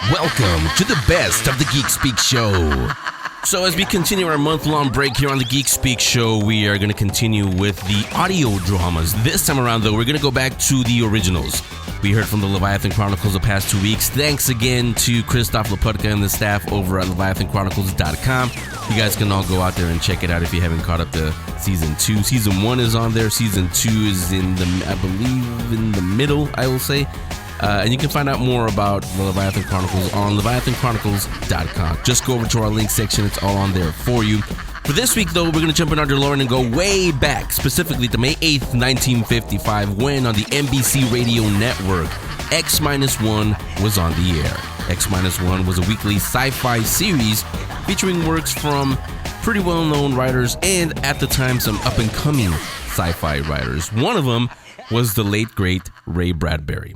Welcome to the best of the Geek Speak Show. So as we continue our month-long break here on the Geek Speak Show, we are going to continue with the audio dramas. This time around, though, we're going to go back to the originals. We heard from the Leviathan Chronicles the past 2 weeks. Thanks again to Christoph Loputka and the staff over at LeviathanChronicles.com. You guys can all go out there and check it out if you haven't caught up to Season 2. Season 1 is on there. Season 2 is in the middle, I will say. And you can find out more about the Leviathan Chronicles on LeviathanChronicles.com. Just go over to our link section. It's all on there for you. For this week, though, we're going to jump in our DeLorean and go way back, specifically to May 8th, 1955, when on the NBC Radio Network, X-1 was on the air. X-1 was a weekly sci-fi series featuring works from pretty well-known writers and, at the time, some up-and-coming sci-fi writers. One of them was the late, great Ray Bradbury.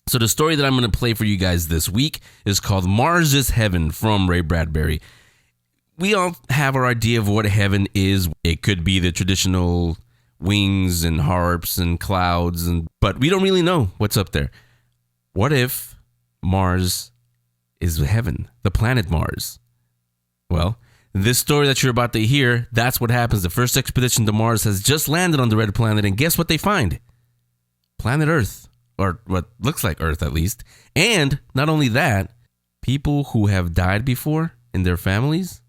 So the story that I'm going to play for you guys this week is called Mars is Heaven from Ray Bradbury. We all have our idea of what heaven is. It could be the traditional wings and harps and clouds, but we don't really know what's up there. What if Mars is heaven, the planet Mars? Well, this story that you're about to hear, that's what happens. The first expedition to Mars has just landed on the red planet, and guess what they find? Planet Earth. Or what looks like Earth, at least. And not only that, people who have died before in their families,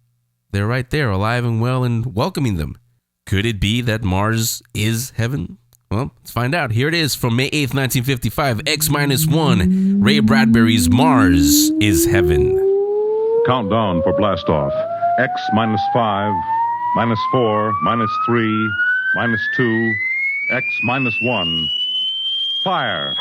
they're right there, alive and well and welcoming them. Could it be that Mars is heaven? Well, let's find out. Here it is from May 8th, 1955, X-1, Ray Bradbury's Mars is Heaven. Countdown for blastoff. X-5, -4, -3, -2, X-1. Fire.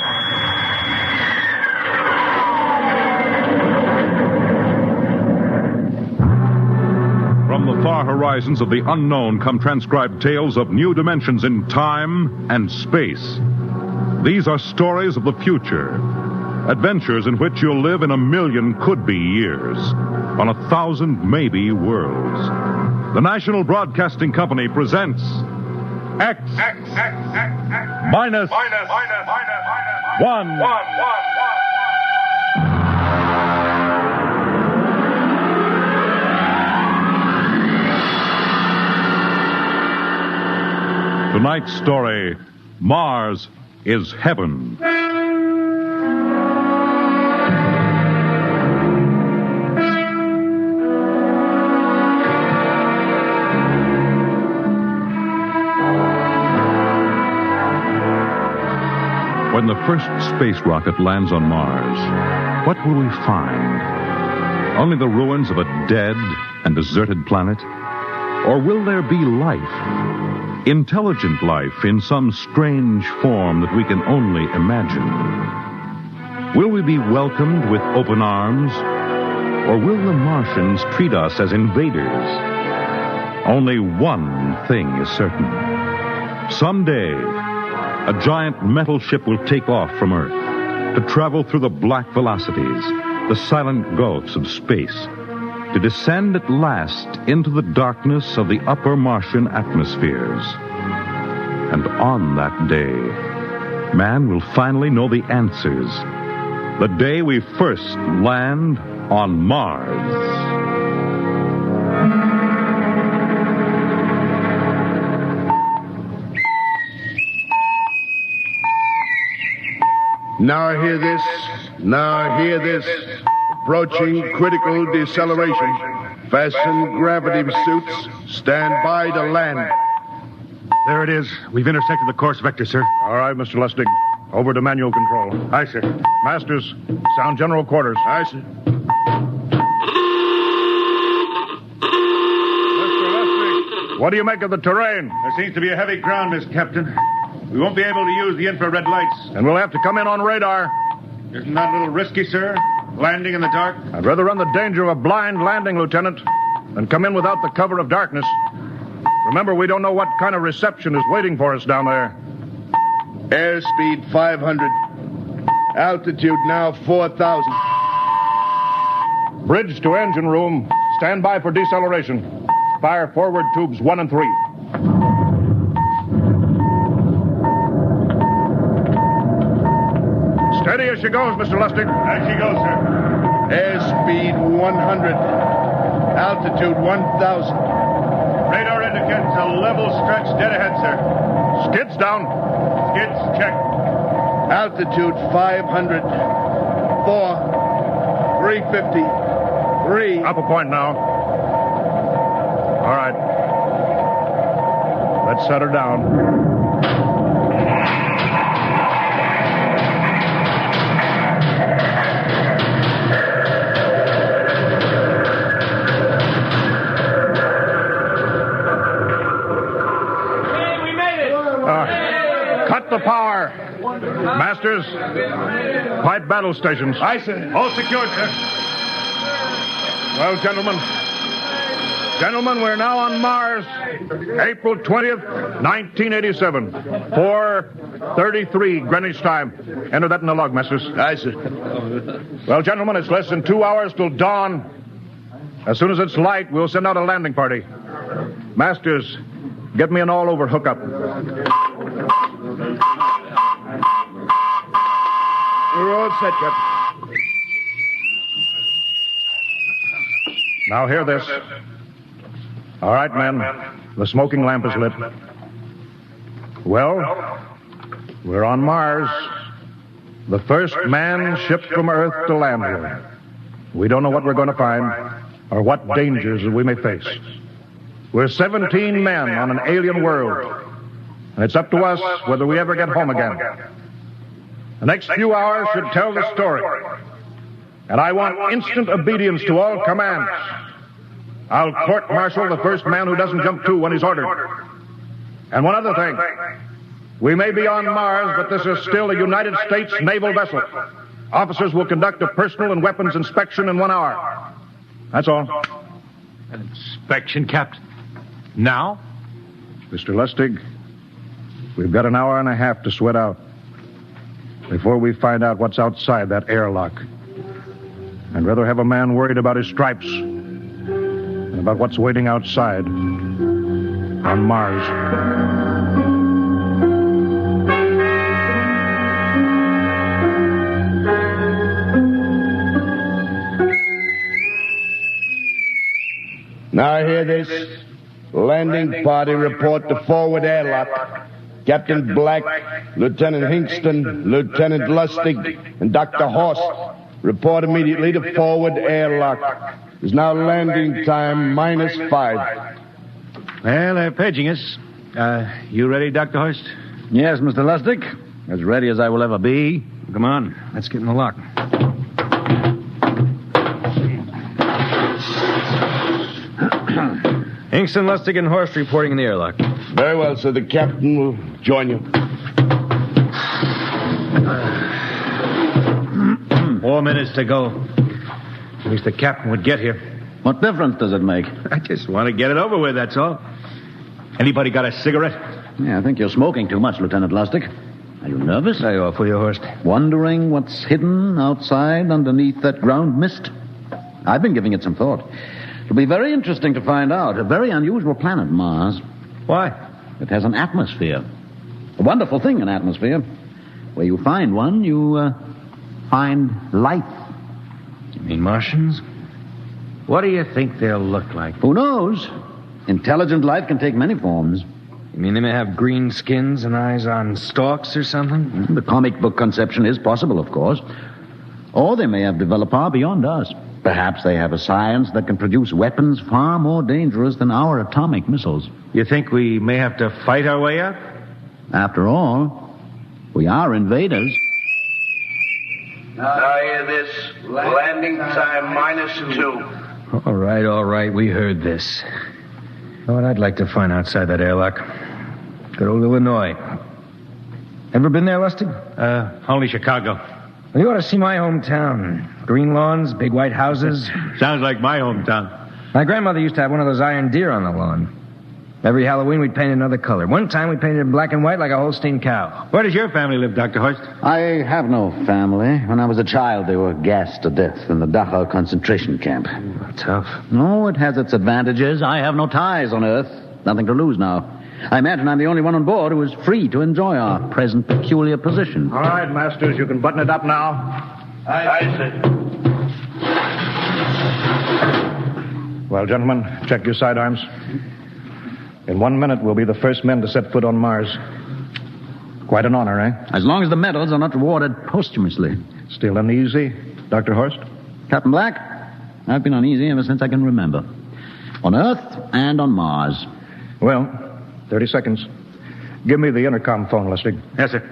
From the far horizons of the unknown come transcribed tales of new dimensions in time and space. These are stories of the future, adventures in which you'll live in 1,000,000 could-be years, on 1,000 maybe worlds. The National Broadcasting Company presents X minus 1. Tonight's story, Mars is Heaven. When the first space rocket lands on Mars, what will we find? Only the ruins of a dead and deserted planet? Or will there be life? Intelligent life in some strange form that we can only imagine? Will we be welcomed with open arms? Or will the Martians treat us as invaders? Only one thing is certain. Someday, a giant metal ship will take off from Earth to travel through the black velocities, the silent gulfs of space, to descend at last into the darkness of the upper Martian atmospheres. And on that day, man will finally know the answers. The day we first land on Mars. Now hear this. Approaching critical deceleration. Fasten gravity suits. Stand by to land. There it is. We've intersected the course vector, sir. All right, Mr. Lustig. Over to manual control. Aye, sir. Masters, sound general quarters. Aye, sir. Mr. Lustig, what do you make of the terrain? There seems to be a heavy ground, Miss Captain. We won't be able to use the infrared lights. And we'll have to come in on radar. Isn't that a little risky, sir? Landing in the dark? I'd rather run the danger of a blind landing, Lieutenant, than come in without the cover of darkness. Remember, we don't know what kind of reception is waiting for us down there. Airspeed 500. Altitude now 4,000. Bridge to engine room. Stand by for deceleration. Fire forward tubes 1 and 3. Steady as she goes, Mr. Lustig. As she goes, sir. Airspeed 100. Altitude 1,000. Radar indicates a level stretch dead ahead, sir. Skids down. Skids check. Altitude 500. 4. 350. 3. Up a point now. All right. Let's set her down. Cut the power. Masters, quiet battle stations. Aye, sir. All secured, sir. Well, gentlemen. Gentlemen, we're now on Mars. April 20th, 1987. 4:33 Greenwich time. Enter that in the log, Masters. Aye, sir. Well, gentlemen, it's less than 2 hours till dawn. As soon as it's light, we'll send out a landing party. Masters, get me an all-over hookup. We're all set, Captain. Now hear this. All right, men. The smoking lamp is lit. Well, we're on Mars. The first man shipped from Earth to land here. We don't know what we're going to find or what dangers we may face. We're 17 men on an alien world, and it's up to us whether we ever get home again. The next few hours should tell the story, and I want instant obedience to all commands. I'll court-martial the first man who doesn't jump to when he's ordered. And one other thing. We may be on Mars, but this is still a United States naval vessel. Officers will conduct a personal and weapons inspection in 1 hour. That's all. An inspection, Captain? Now? Mr. Lustig, we've got an hour and a half to sweat out before we find out what's outside that airlock. I'd rather have a man worried about his stripes than about what's waiting outside on Mars. Now hear this. Landing party report to forward airlock. Captain Black, Lieutenant Hingston, Lieutenant Lustig, and Dr. Horst report immediately to forward airlock. There's now landing time -5. Well, they're paging us. You ready, Dr. Horst? Yes, Mr. Lustig. As ready as I will ever be. Come on, let's get in the lock. Hingston, Lustig, and Horst reporting in the airlock. Very well, sir. The captain will join you. 4 minutes to go. At least the captain would get here. What difference does it make? I just want to get it over with, that's all. Anybody got a cigarette? Yeah, I think you're smoking too much, Lieutenant Lustig. Are you nervous? I offer you, Horst. Wondering what's hidden outside underneath that ground mist? I've been giving it some thought. It'll be very interesting to find out. A very unusual planet, Mars. Why? It has an atmosphere. A wonderful thing, an atmosphere. Where you find one, you find life. You mean Martians? What do you think they'll look like? Who knows? Intelligent life can take many forms. You mean they may have green skins and eyes on stalks or something? The comic book conception is possible, of course. Or they may have developed far beyond us. Perhaps they have a science that can produce weapons far more dangerous than our atomic missiles. You think we may have to fight our way out? After all, we are invaders. Now hear this. Landing time -2. All right. We heard this. You know what I'd like to find outside that airlock? Good old Illinois. Ever been there, Lustig? Only Chicago. Well, you ought to see my hometown. Green lawns, big white houses. Sounds like my hometown. My grandmother used to have one of those iron deer on the lawn. Every Halloween, we'd paint it another color. One time, we painted it black and white like a Holstein cow. Where does your family live, Dr. Horst? I have no family. When I was a child, they were gassed to death in the Dachau concentration camp. Tough. No, it has its advantages. I have no ties on Earth. Nothing to lose now. I imagine I'm the only one on board who is free to enjoy our present peculiar position. All right, Masters, you can button it up now. Aye, sir. Well, gentlemen, check your sidearms. In 1 minute, we'll be the first men to set foot on Mars. Quite an honor, eh? As long as the medals are not rewarded posthumously. Still uneasy, Dr. Horst? Captain Black, I've been uneasy ever since I can remember. On Earth and on Mars. Well, 30 seconds. Give me the intercom phone, Lustig. Yes, sir.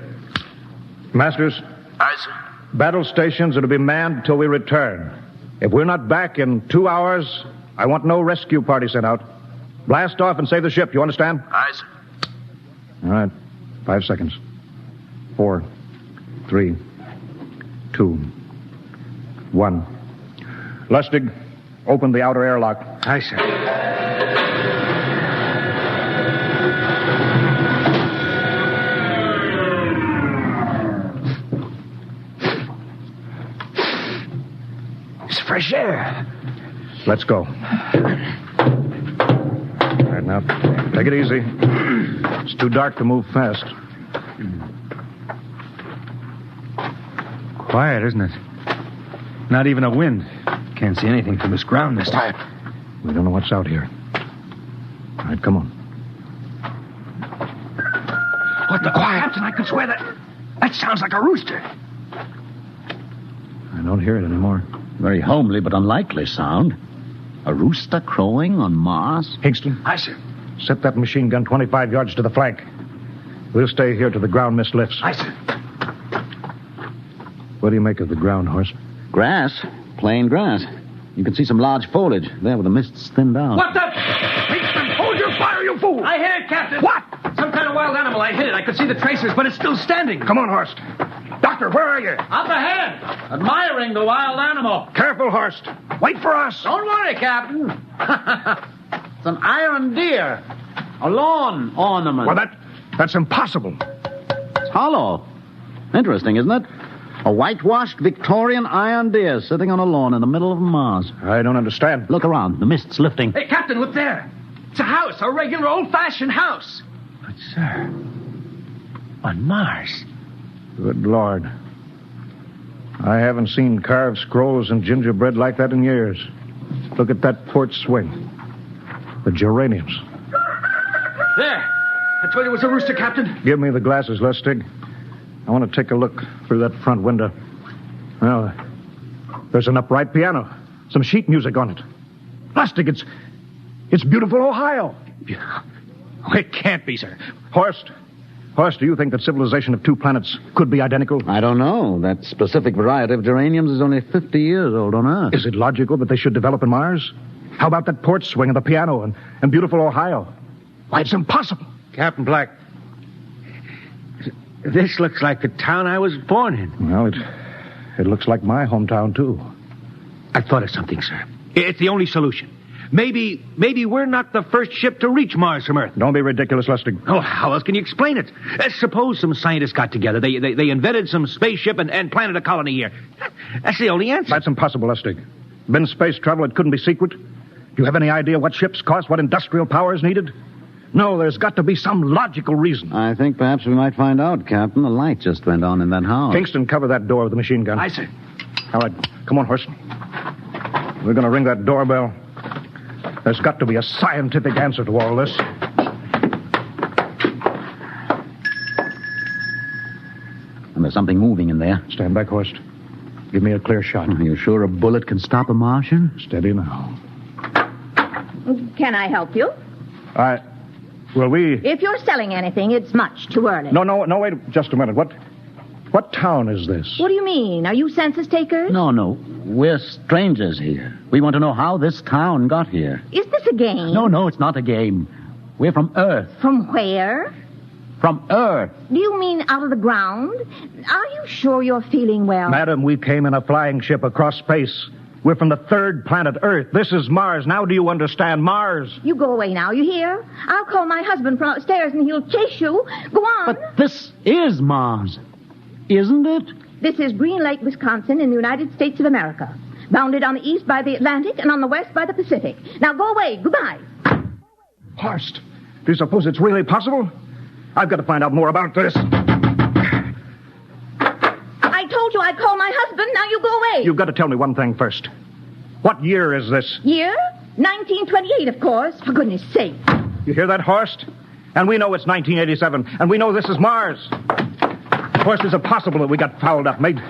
Masters? Aye, sir. Battle stations are to be manned till we return. If we're not back in 2 hours, I want no rescue party sent out. Blast off and save the ship, you understand? Aye, sir. All right. 5 seconds. 4, 3, 2, 1. Lustig, open the outer airlock. Aye, sir. It's fresh air. Let's go. All right, now, take it easy. It's too dark to move fast. Quiet, isn't it? Not even a wind. Can't see anything from this ground this time. We don't know what's out here. All right, come on. What the quiet? Captain, I could swear that sounds like a rooster. I don't hear it anymore. Very homely but unlikely sound. A rooster crowing on Mars? Hingston, Aye, sir. set that machine gun 25 yards to the flank. We'll stay here till the ground mist lifts. Aye, sir. What do you make of the ground, Horst? Grass. Plain grass. You can see some large foliage there where the mist's thinned out. What the? Hingston, hold your fire, you fool! I hit it, Captain. What? Some kind of wild animal. I hit it. I could see the tracers, but it's still standing. Come on, Horst. Doctor, where are you? Up ahead, admiring the wild animal. Careful, Horst. Wait for us. Don't worry, Captain. It's an iron deer. A lawn ornament. Well, that's impossible. It's hollow. Interesting, isn't it? A whitewashed Victorian iron deer sitting on a lawn in the middle of Mars. I don't understand. Look around. The mist's lifting. Hey, Captain, look there. It's a house, a regular old-fashioned house. But, sir, on Mars. Good Lord. I haven't seen carved scrolls and gingerbread like that in years. Look at that port swing. The geraniums. There. I told you it was a rooster, Captain. Give me the glasses, Lustig. I want to take a look through that front window. Well, there's an upright piano. Some sheet music on it. Lustig, it's beautiful Ohio. It can't be, sir. Horst, do you think that civilization of two planets could be identical? I don't know. That specific variety of geraniums is only 50 years old on Earth. Is it logical that they should develop in Mars? How about that porch swing and the piano and beautiful Ohio? Why, it's impossible. Captain Black, this looks like the town I was born in. Well, it looks like my hometown, too. I thought of something, sir. It's the only solution. Maybe we're not the first ship to reach Mars from Earth. Don't be ridiculous, Lustig. Oh, how else can you explain it? Suppose some scientists got together. They invented some spaceship and planted a colony here. That's the only answer. That's impossible, Lustig. Been space travel, it couldn't be secret. Do you have any idea what ships cost, what industrial power is needed? No, there's got to be some logical reason. I think perhaps we might find out, Captain. The light just went on in that house. Kingston, cover that door with the machine gun. Aye, sir. All right, come on, Horst. We're going to ring that doorbell. There's got to be a scientific answer to all this. And there's something moving in there. Stand back, Horst. Give me a clear shot. Are you sure a bullet can stop a Martian? Steady now. Can I help you? If you're selling anything, it's much too early. No, wait just a minute. What town is this? What do you mean? Are you census takers? No. We're strangers here. We want to know how this town got here. Is this a game? No, it's not a game. We're from Earth. From where? From Earth. Do you mean out of the ground? Are you sure you're feeling well? Madam, we came in a flying ship across space. We're from the third planet Earth. This is Mars. Now do you understand? Mars. You go away now, you hear? I'll call my husband from upstairs and he'll chase you. Go on. But this is Mars, isn't it? This is Green Lake, Wisconsin, in the United States of America. Bounded on the east by the Atlantic and on the west by the Pacific. Now go away. Goodbye. Horst, do you suppose it's really possible? I've got to find out more about this. I told you I'd call my husband. Now you go away. You've got to tell me one thing first. What year is this? Year? 1928, of course. For goodness sake. You hear that, Horst? And we know it's 1987, and we know this is Mars. Horst, is it possible that we got fouled up, made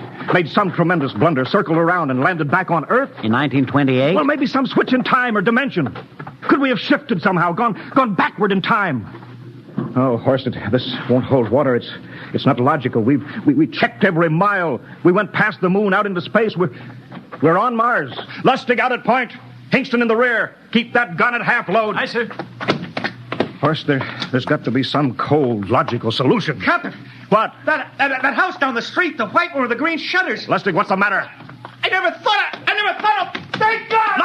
some tremendous blunder, circled around, and landed back on Earth? In 1928? Well, maybe some switch in time or dimension. Could we have shifted somehow, gone backward in time? Oh, Horst, this won't hold water. It's not logical. We checked every mile. We went past the moon, out into space. We're on Mars. Lustig out at point. Hingston in the rear. Keep that gun at half load. Aye, sir. Horst, there's got to be some cold, logical solution. Captain! What? That house down the street, the white one with the green shutters. Lustig, what's the matter? I never thought of... Thank God!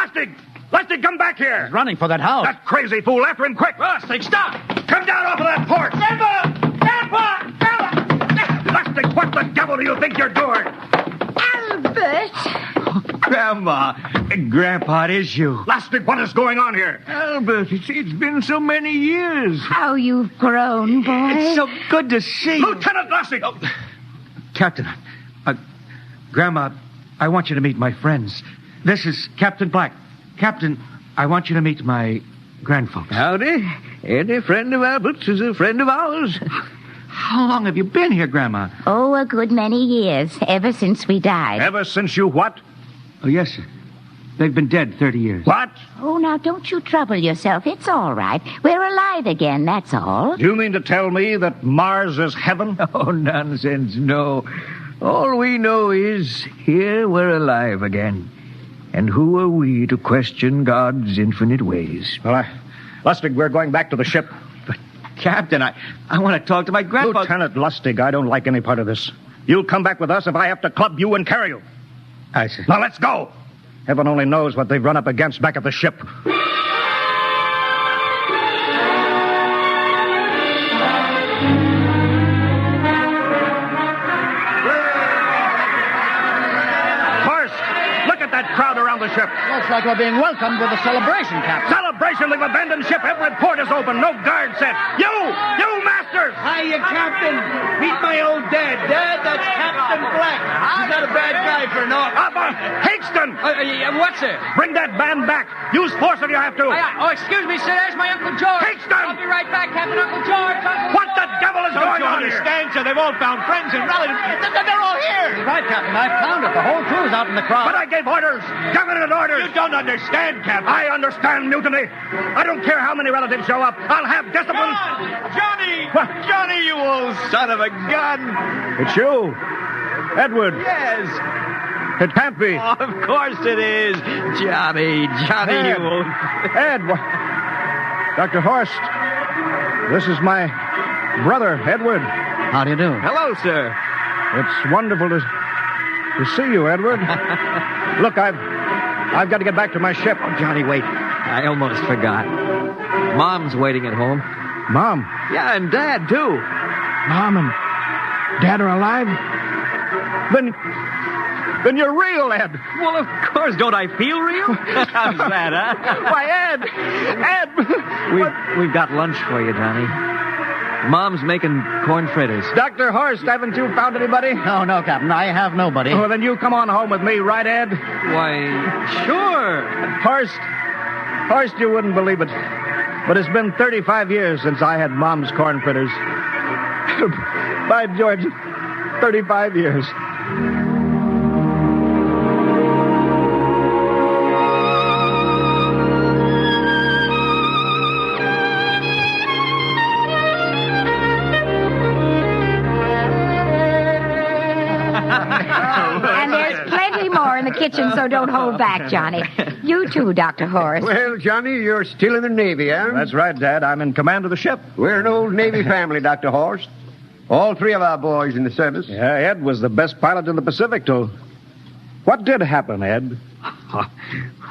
Lustig, come back here! He's running for that house. That crazy fool, after him, quick! Lustig, stop! Come down off of that porch! Grandpa! Lustig, what the devil do you think you're doing? Albert! Grandma! Grandpa, it is you. Lustig, what is going on here? Albert, it's been so many years. How you've grown, boy. It's so good to see you. Lieutenant Lustig! Captain, Grandma, I want you to meet my friends. This is Captain Black. Captain, I want you to meet my grandfolks. Howdy. Any friend of Albert's is a friend of ours. How long have you been here, Grandma? Oh, a good many years, ever since we died. Ever since you what? Oh, yes, sir. They've been dead 30 years. What? Oh, now, don't you trouble yourself. It's all right. We're alive again, that's all. Do you mean to tell me that Mars is heaven? Oh, nonsense, no. All we know is here we're alive again. And who are we to question God's infinite ways? Well, Lustig, we're going back to the ship. But, Captain, I want to talk to my grandpa. Lieutenant Lustig, I don't like any part of this. You'll come back with us if I have to club you and carry you. Aye, sir. Now, let's go. Heaven only knows what they've run up against back at the ship. Crowd around the ship. Looks like we're being welcomed with a celebration, Captain. Celebration? They've abandoned ship. Every port is open. No guard set. You masters! Hiya, Captain. Meet my old dad. Dad, that's Captain Black. He's not a bad guy for an officer. Hingston! What's it? Bring that band back. Use force if you have to. Oh, excuse me, sir. There's my Uncle George. Hingston! I'll be right back, Captain. Uncle George. What the devil is going on here? Understand, sir? They've all found friends and relatives. They're all here. You're right, Captain. I've found it. The whole crew's out in the crowd. But I gave orders. Definite orders. You don't understand, Captain. I understand mutiny. I don't care how many relatives show up. I'll have discipline. Johnny! What? Johnny, you old son of a gun! It's you. Edward. Yes. It can't be. Oh, of course it is. Johnny, Ed. you old... Ed. Dr. Horst. This is my brother, Edward. How do you do? Hello, sir. It's wonderful to see you, Edward. Look, I've got to get back to my ship. Oh, Johnny, wait. I almost forgot. Mom's waiting at home. Mom? Yeah, and Dad, too. Mom and Dad are alive? Then you're real, Ed. Well, of course. Don't I feel real? How's that, huh? Why, Ed! We've got lunch for you, Johnny. Mom's making corn fritters. Dr. Horst, haven't you found anybody? No, Captain. I have nobody. Oh, then you come on home with me, right, Ed? Why, sure. Horst, you wouldn't believe it, but it's been 35 years since I had Mom's corn fritters. By George, 35 years. And there's plenty more in the kitchen, so don't hold back, Johnny. You too, Dr. Horst. Well, Johnny, you're still in the Navy, eh? That's right, Dad. I'm in command of the ship. We're an old Navy family, Dr. Horst. All three of our boys in the service. Yeah, Ed was the best pilot in the Pacific, too. What did happen, Ed?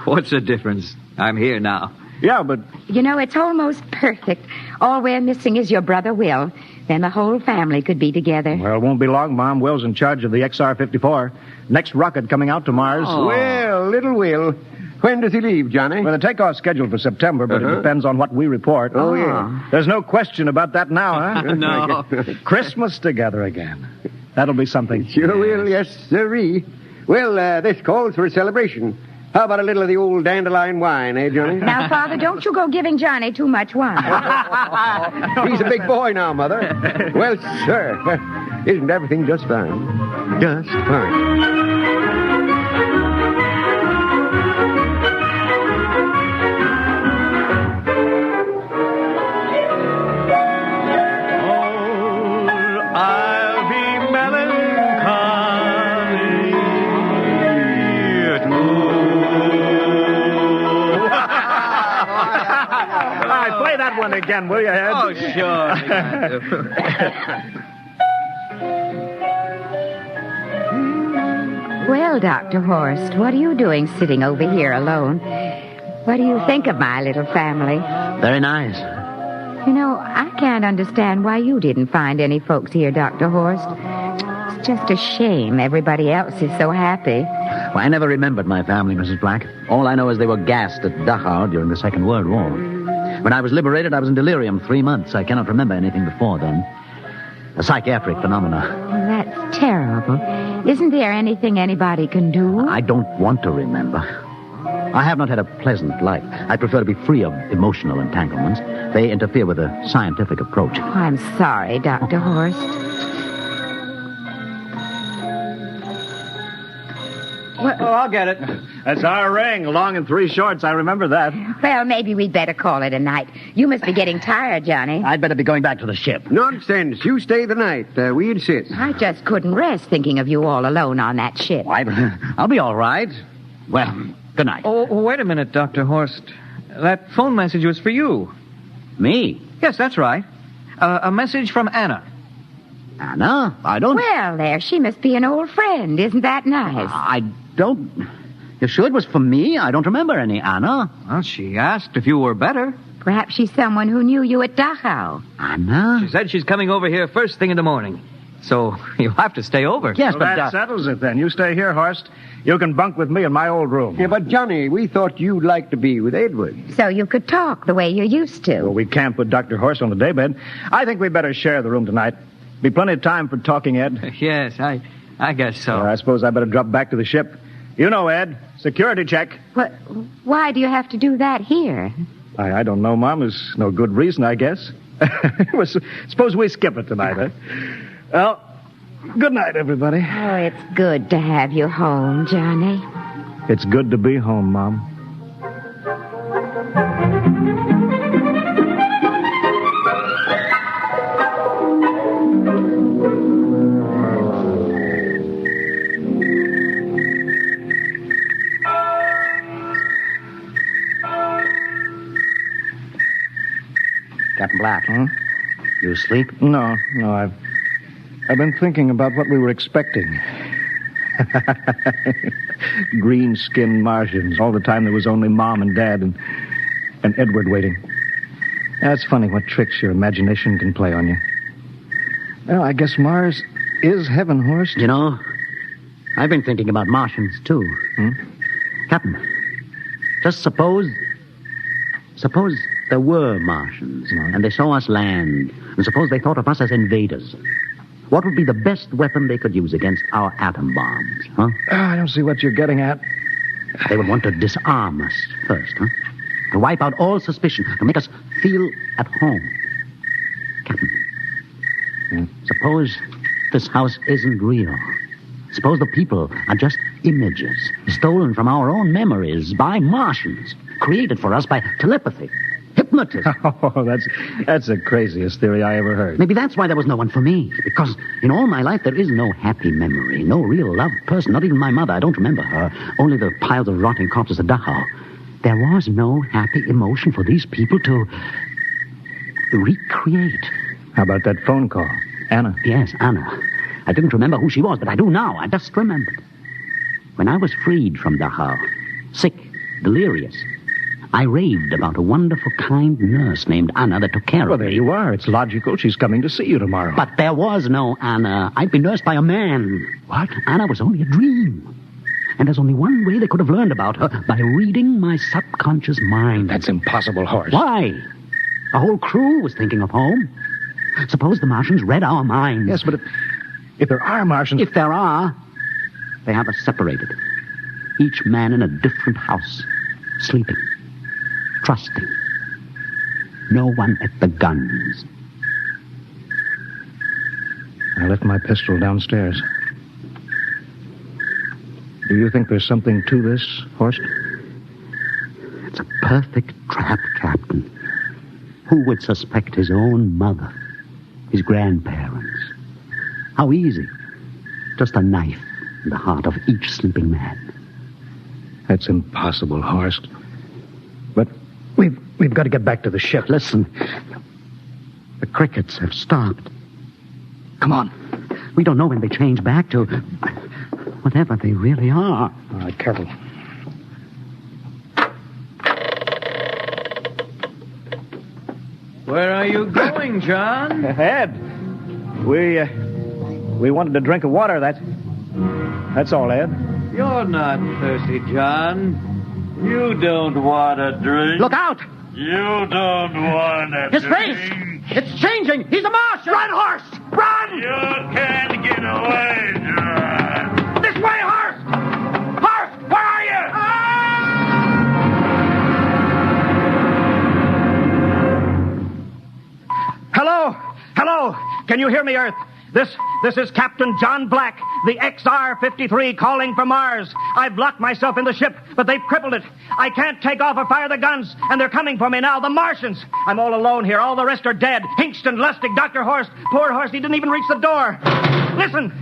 What's the difference? I'm here now. Yeah, but... You know, it's almost perfect. All we're missing is your brother Will. Then the whole family could be together. Well, it won't be long, Mom. Will's in charge of the XR-54. Next rocket coming out to Mars. Oh. Well, little Will. When does he leave, Johnny? Well, the takeoff's scheduled for September, but it depends on what we report. Oh, yeah. There's no question about that now, huh? No. Christmas together again. That'll be something. Sure will, yes, sirree. Well, this calls for a celebration. How about a little of the old dandelion wine, eh, Johnny? Now, Father, don't you go giving Johnny too much wine. He's a big boy now, Mother. Well, sir, isn't everything just fine? Just fine. I'll be melancholy All right, play that one again, will you, Ed? Oh, sure. Well, Dr. Horst, what are you doing sitting over here alone? What do you think of my little family? Very nice. You know, I can't understand why you didn't find any folks here, Dr. Horst. It's just a shame everybody else is so happy. Well, I never remembered my family, Mrs. Black. All I know is they were gassed at Dachau during the Second World War. When I was liberated, I was in delirium 3 months. I cannot remember anything before then. A psychiatric phenomena. Well, that's terrible. Isn't there anything anybody can do? I don't want to remember. I have not had a pleasant life. I prefer to be free of emotional entanglements. They interfere with a scientific approach. Oh, I'm sorry, Dr. Horst. Oh, I'll get it. That's our ring, long and 3 shorts. I remember that. Well, maybe we'd better call it a night. You must be getting tired, Johnny. I'd better be going back to the ship. Nonsense. You stay the night. We insist. I just couldn't rest thinking of you all alone on that ship. I'll be all right. Well, good night. Oh, wait a minute, Dr. Horst. That phone message was for you. Me? Yes, that's right. A message from Anna. Anna? I don't... Well, there, she must be an old friend. Isn't that nice? I don't... You sure it was for me? I don't remember any Anna. Well, she asked if you were better. Perhaps she's someone who knew you at Dachau. Anna? She said she's coming over here first thing in the morning. So you'll have to stay over. Yes, Well, but... that settles it then. You stay here, Horst. You can bunk with me in my old room. Yeah, but Johnny, we thought you'd like to be with Edward. So you could talk the way you used to. Well, we can't put Dr. Horst on the daybed. I think we'd better share the room tonight. Be plenty of time for talking, Ed. Yes, I guess so. I suppose I better drop back to the ship. You know, Ed, security check. What, why do you have to do that here? I don't know, Mom. There's no good reason, I guess. Well, suppose we skip it tonight, huh? Well, good night, everybody. Oh, it's good to have you home, Johnny. It's good to be home, Mom. Captain Black. Huh? You asleep? No, I've been thinking about what we were expecting. Green-skinned Martians. All the time there was only Mom and Dad and Edward waiting. That's funny what tricks your imagination can play on you. Well, I guess Mars is heaven, Horst. You know, I've been thinking about Martians, too. Captain, just suppose there were Martians, and they saw us land, and suppose they thought of us as invaders. What would be the best weapon they could use against our atom bombs, huh? I don't see what you're getting at. They would want to disarm us first, huh? To wipe out all suspicion, to make us feel at home. Captain, suppose this house isn't real. Suppose the people are just images, stolen from our own memories by Martians, created for us by telepathy, hypnotism. Oh, that's the craziest theory I ever heard. Maybe that's why there was no one for me. Because in all my life, there is no happy memory, no real loved person, not even my mother. I don't remember her. Only the piles of rotting corpses at Dachau. There was no happy emotion for these people to recreate. How about that phone call? Anna? Yes, Anna. I didn't remember who she was, but I do now. I just remembered. When I was freed from Dachau, sick, delirious, I raved about a wonderful, kind nurse named Anna that took care Well, of there me. you are. It's logical. She's coming to see you tomorrow. But there was no Anna. I'd been nursed by a man. What? Anna was only a dream. And there's only one way they could have learned about her, by reading my subconscious mind. That's impossible, Horst. Why? The whole crew was thinking of home. Suppose the Martians read our minds. Yes, but if there are Martians... If there are, they have us separated. Each man in a different house, sleeping, trusting. No one at the guns. I left my pistol downstairs. Do you think there's something to this, Horst? It's a perfect trap, Captain. Who would suspect his own mother, his grandparents? How easy. Just a knife in the heart of each sleeping man. That's impossible, Horst. But we've got to get back to the ship. Listen, the crickets have stopped. Come on. We don't know when they change back to whatever they really are. All right, careful. Where are you going, John? Ed, we wanted a drink of water. That's all, Ed. You're not thirsty, John. You don't want a drink. Look out! You don't want a His drink. face! It's changing! He's a Martian! Run, horse! Run! You can't get away, John. This way, horse! Horse, where are you? Hello? Hello? Can you hear me, Earth? This is Captain John Black, the XR-53 calling from Mars. I've locked myself in the ship, but they've crippled it. I can't take off or fire the guns, and they're coming for me now, the Martians. I'm all alone here. All the rest are dead. Hingston, Lustig, Dr. Horst. Poor Horst, he didn't even reach the door. Listen.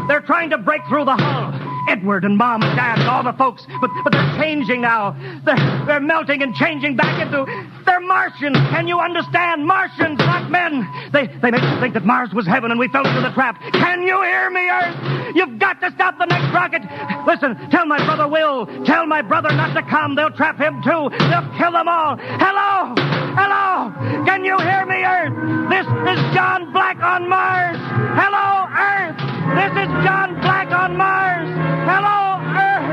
They're trying to break through the hull. Edward and Mom and Dad and all the folks, but they're changing now. They're melting and changing back into... They're Martians. Can you understand? Martians, not men. They make us think that Mars was heaven and we fell into the trap. Can you hear me, Earth? You've got to stop the next rocket. Listen, tell my brother Will. Tell my brother not to come. They'll trap him too. They'll kill them all. Hello? Can you hear me, Earth? This is John Black on Mars. Hello, Earth. This is John Black on Mars. Hello, Earth.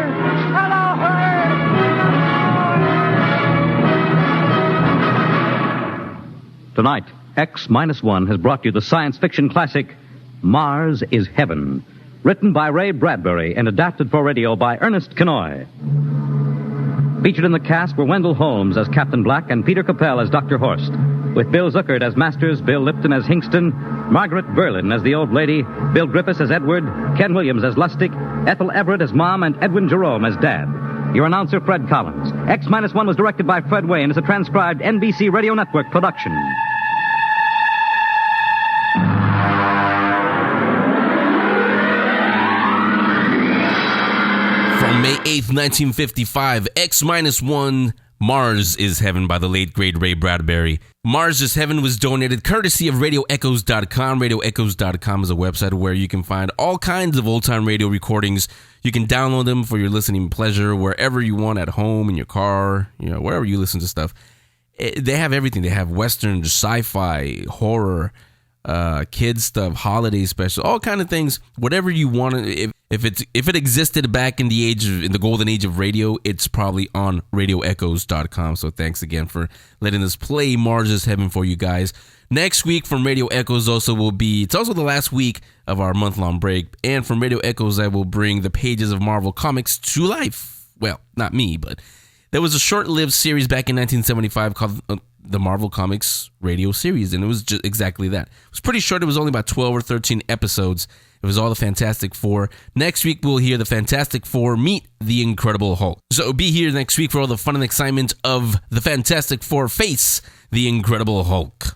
Hello, Earth. Tonight, X-1 has brought you the science fiction classic, Mars is Heaven, written by Ray Bradbury and adapted for radio by Ernest Kenoy. Featured in the cast were Wendell Holmes as Captain Black and Peter Capell as Dr. Horst, with Bill Zuckert as Masters, Bill Lipton as Hingston, Margaret Berlin as the Old Lady, Bill Griffiths as Edward, Ken Williams as Lustig, Ethel Everett as Mom, and Edwin Jerome as Dad. Your announcer, Fred Collins. X-1 was directed by Fred Way and is a transcribed NBC Radio Network production. From May 8th, 1955, X-1, Mars is Heaven by the late, great Ray Bradbury. Mars is Heaven was donated courtesy of RadioEchoes.com. RadioEchoes.com is a website where you can find all kinds of old-time radio recordings. You can download them for your listening pleasure wherever you want, at home, in your car, wherever you listen to stuff. They have everything. They have Western, sci-fi, horror, kids stuff, holiday special, all kind of things. Whatever you want. If it existed back in the golden age of radio, it's probably on RadioEchoes.com. So thanks again for letting us play Mars is Heaven for you guys. Next week from Radio Echoes it's also the last week of our month-long break. And from Radio Echoes, I will bring the pages of Marvel Comics to life. Well, not me, but there was a short-lived series back in 1975 called the Marvel Comics radio series, and it was just exactly that. It was pretty short. It was only about 12 or 13 episodes. It was all the Fantastic Four. Next week, we'll hear the Fantastic Four meet the Incredible Hulk. So be here next week for all the fun and excitement of the Fantastic Four face the Incredible Hulk.